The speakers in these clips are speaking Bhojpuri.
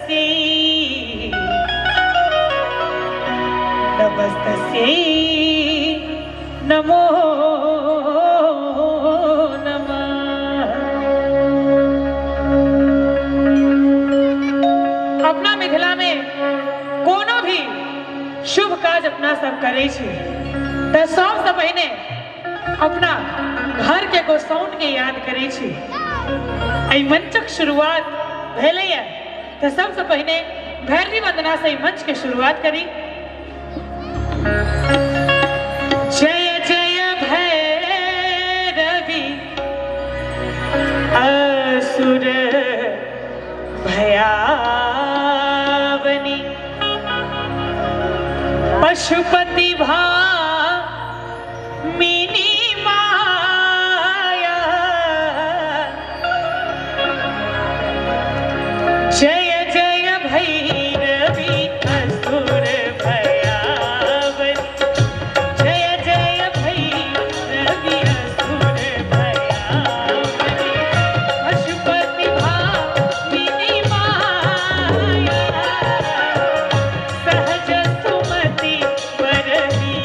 नमस्तस्यै नमस्तस्यै नमो नमः। अपना मिथिला में कोनो भी शुभ काज अपना सब करे छे त सबसे पहिने अपना घर के गोसाउन के याद करे छे। एहि मंचक शुरुआत भेले तो सबसे पहिने भैरवी वंदना से मंच के शुरुआत करी। जय जय भैरवी असुर भयावनी पशुपति भामिनी माया। जय जय भैरवी असुर भयावनी जय जय भैरवी असुर भयावनी पशुपति भामिनी माया सहज सुमति वरही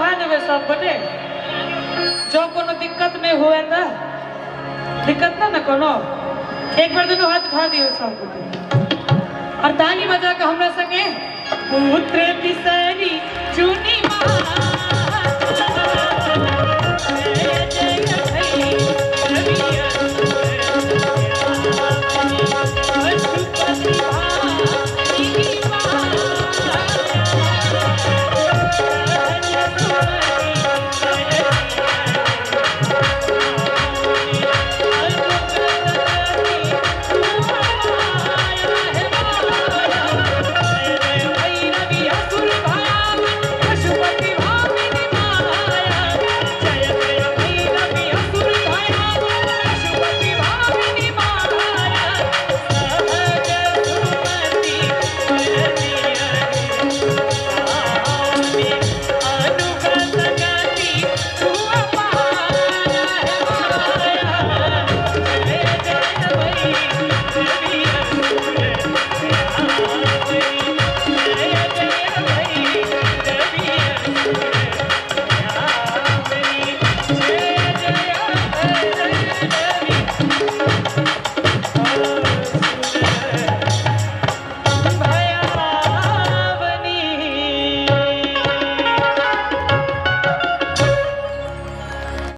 उठा देवे सब बटे जो कोनो दिक्कत में हुए तो दिक्कत ना कोनो एक बार दोनों हाथ उठा दियो सब बटे और ताली बजा के हमरा संगे पुत्र बिसरी चुनी महा